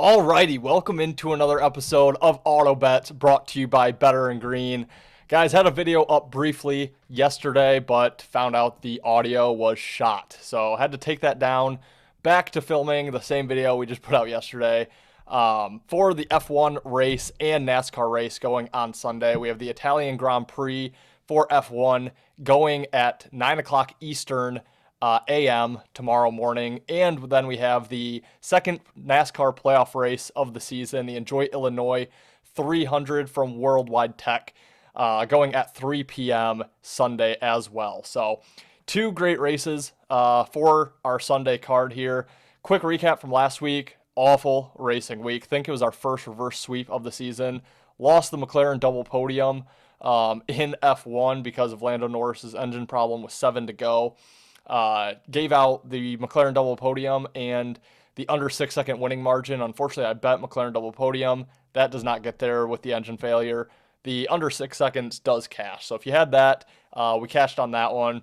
Alrighty, welcome into another episode of Auto Bets brought to you by Better and Green. Guys, had a video up briefly yesterday, but found out the audio was shot. So had to take that down, back to filming the same video we just put out yesterday. For the F1 race and NASCAR race going on Sunday, we have the Italian Grand Prix for F1 going at 9 o'clock Eastern a.m. tomorrow morning. And then we have the second NASCAR playoff race of the season, the Enjoy Illinois 300 from Worldwide Tech, going at 3 p.m. Sunday as well. So, two great races for our Sunday card here. Quick recap from last week. Awful racing week. Think it was our first reverse sweep of the season. Lost the McLaren double podium in F1 because of Lando Norris's engine problem with 7 to go. Gave out the McLaren double podium and the under 6 second winning margin. Unfortunately, I bet McLaren double podium. That does not get there with the engine failure. The under 6 seconds does cash. So if you had that, we cashed on that one.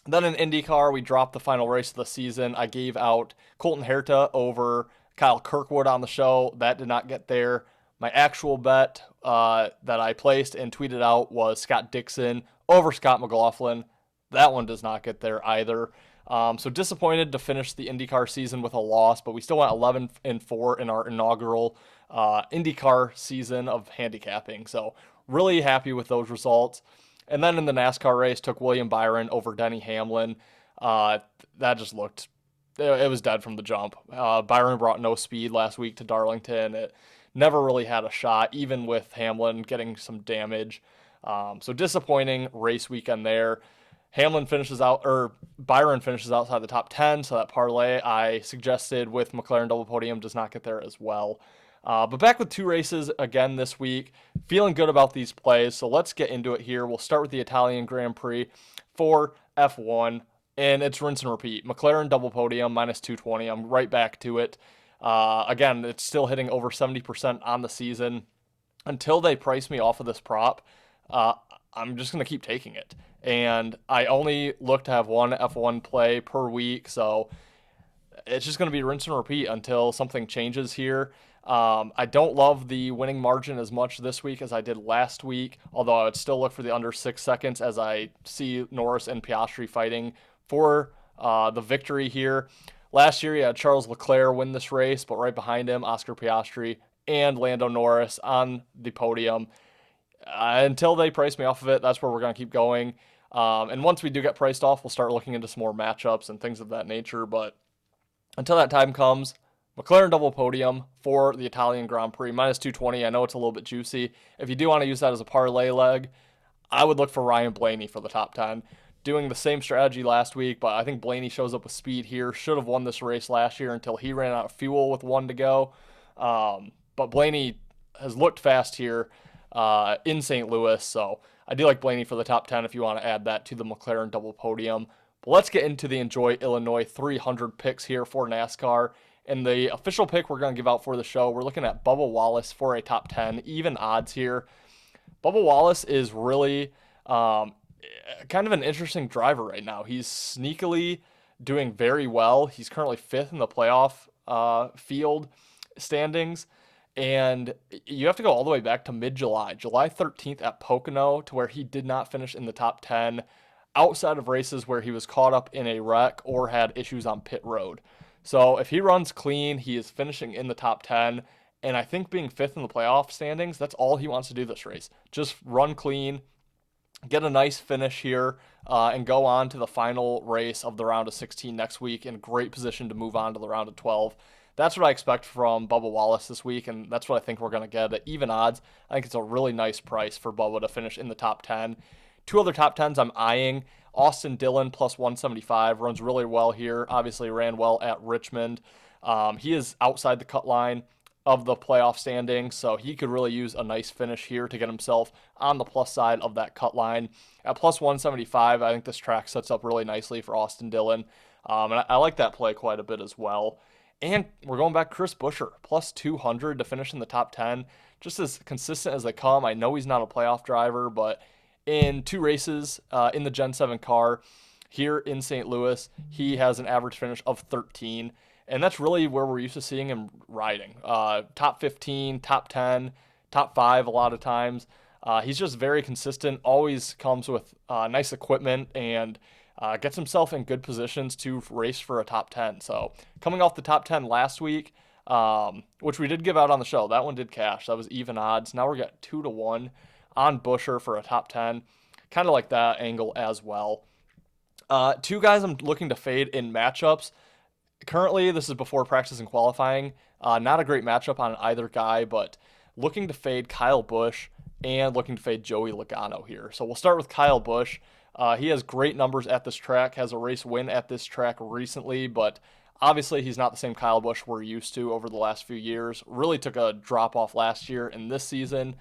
Then in IndyCar, we dropped the final race of the season. I gave out Colton Herta over Kyle Kirkwood on the show. That did not get there. My actual bet that I placed and tweeted out was Scott Dixon over Scott McLaughlin. That one does not get there either. So disappointed to finish the IndyCar season with a loss, but we still went 11-4 in our inaugural IndyCar season of handicapping. So really happy with those results. And then in the NASCAR race, took William Byron over Denny Hamlin. That just looked, it was dead from the jump. Byron brought no speed last week to Darlington. It never really had a shot, even with Hamlin getting some damage. So disappointing race weekend there. Byron finishes outside the top 10, so that parlay I suggested with McLaren double podium does not get there as well. But back with two races again this week. Feeling good about these plays, so let's get into it here. We'll start with the Italian Grand Prix for F1, and it's rinse and repeat. McLaren double podium, minus 220. I'm right back to it. Again, it's still hitting over 70% on the season. Until they price me off of this prop, I'm just going to keep taking it. And I only look to have one F1 play per week, so it's just going to be rinse and repeat until something changes here. I don't love the winning margin as much this week as I did last week, although I would still look for the under 6 seconds as I see Norris and Piastri fighting for the victory here. Last year, you had Charles Leclerc win this race, but right behind him, Oscar Piastri and Lando Norris on the podium. Until they price me off of it, that's where we're going to keep going. And once we do get priced off, we'll start looking into some more matchups and things of that nature. But until that time comes, McLaren double podium for the Italian Grand Prix, minus 220. I know it's a little bit juicy. If you do want to use that as a parlay leg, I would look for Ryan Blaney for the top 10. Doing the same strategy last week, but I think Blaney shows up with speed here. Should have won this race last year until he ran out of fuel with 1 to go. But Blaney has looked fast here in St. Louis, so I do like Blaney for the top 10 if you want to add that to the McLaren double podium. But let's get into the Enjoy Illinois 300 picks here for NASCAR. And the official pick we're going to give out for the show, we're looking at Bubba Wallace for a top 10, even odds here. Bubba Wallace is really kind of an interesting driver right now. He's sneakily doing very well. He's currently 5th in the playoff field standings. And you have to go all the way back to mid-July, July 13th at Pocono, to where he did not finish in the top 10 outside of races where he was caught up in a wreck or had issues on pit road. So if he runs clean, he is finishing in the top 10. And I think being 5th in the playoff standings, that's all he wants to do this race. Just run clean, get a nice finish here, and go on to the final race of the round of 16 next week in great position to move on to the round of 12. That's what I expect from Bubba Wallace this week, and that's what I think we're going to get at even odds. I think it's a really nice price for Bubba to finish in the top 10. Two other top 10s I'm eyeing. Austin Dillon plus 175 runs really well here. Obviously ran well at Richmond. He is outside the cut line of the playoff standings, so he could really use a nice finish here to get himself on the plus side of that cut line. At plus 175, I think this track sets up really nicely for Austin Dillon, and I like that play quite a bit as well. And we're going back Chris Buescher, plus 200 to finish in the top 10. Just as consistent as they come. I know he's not a playoff driver, but in 2 races in the Gen 7 car here in St. Louis, he has an average finish of 13. and that's really where we're used to seeing him riding. Top 15, top 10, top 5 a lot of times. He's just very consistent, always comes with nice equipment, and gets himself in good positions to race for a top 10. So coming off the top 10 last week, which we did give out on the show, that one did cash. That was even odds. Now we're got 2-1 on Buescher for a top 10. Kind of like that angle as well. Two guys I'm looking to fade in matchups. Currently, this is before practice and qualifying. Not a great matchup on either guy, but looking to fade Kyle Busch and looking to fade Joey Logano here. So we'll start with Kyle Busch. He has great numbers at this track, has a race win at this track recently, but obviously he's not the same Kyle Busch we're used to over the last few years. Really took a drop off last year, and this season,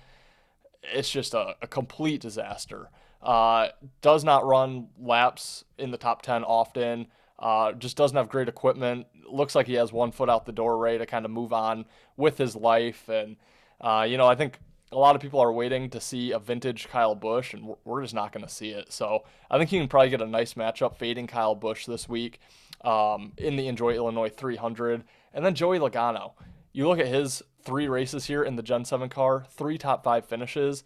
it's just a complete disaster. Does not run laps in the top 10 often. Just doesn't have great equipment. Looks like he has one foot out the door, ready to kind of move on with his life. And, I think a lot of people are waiting to see a vintage Kyle Busch, and we're just not going to see it. So I think you can probably get a nice matchup fading Kyle Busch this week in the Enjoy Illinois 300. And then Joey Logano. You look at his 3 races here in the Gen 7 car, 3 top 5 finishes,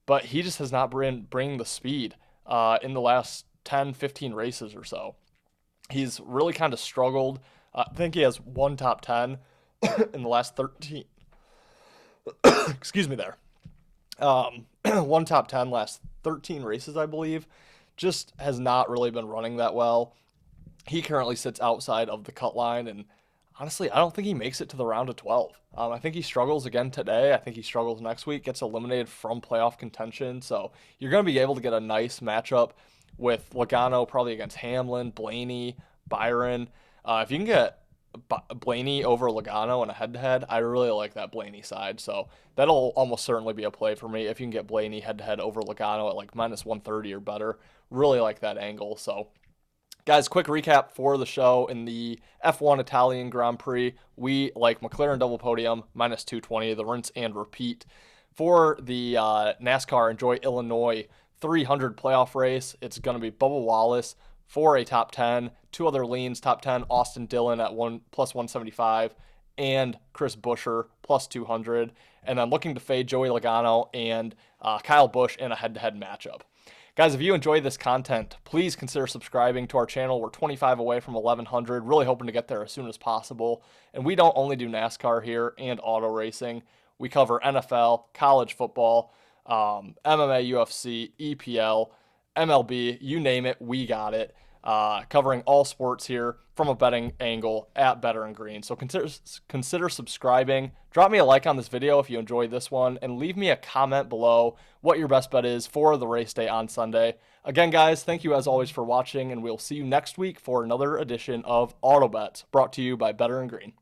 but he just has not bring the speed in the last 10, 15 races or so. He's really kind of struggled. I think he has 1 top 10 in the last 13. Excuse me there. 1 top 10 last 13 races, I believe. Just has not really been running that well. He currently sits outside of the cut line, and honestly, I don't think he makes it to the round of 12. I think he struggles again today. I think he struggles next week, gets eliminated from playoff contention. So you're going to be able to get a nice matchup with Logano probably against Hamlin, Blaney, Byron. If you can get Blaney over Logano in a head-to-head, I really like that Blaney side. So that'll almost certainly be a play for me if you can get Blaney head-to-head over Logano at like minus 130 or better. Really like that angle. So guys, quick recap for the show. In the F1 Italian Grand Prix, we like McLaren double podium, minus 220, the rinse and repeat. For the NASCAR Enjoy Illinois 300 playoff race, it's going to be Bubba Wallace for a top 10, 2 other leans, top 10, Austin Dillon at plus 175, and Chris Buescher plus 200. And then looking to fade Joey Logano and Kyle Busch in a head-to-head matchup. Guys, if you enjoy this content, please consider subscribing to our channel. We're 25 away from 1,100, really hoping to get there as soon as possible. And we don't only do NASCAR here and auto racing. We cover NFL, college football, MMA, UFC, EPL, MLB, you name it, we got it. Covering all sports here from a betting angle at Better and Green. So consider subscribing. Drop me a like on this video if you enjoyed this one, and leave me a comment below what your best bet is for the race day on Sunday. Again, guys, thank you as always for watching, and we'll see you next week for another edition of Auto Bets, brought to you by Better and Green.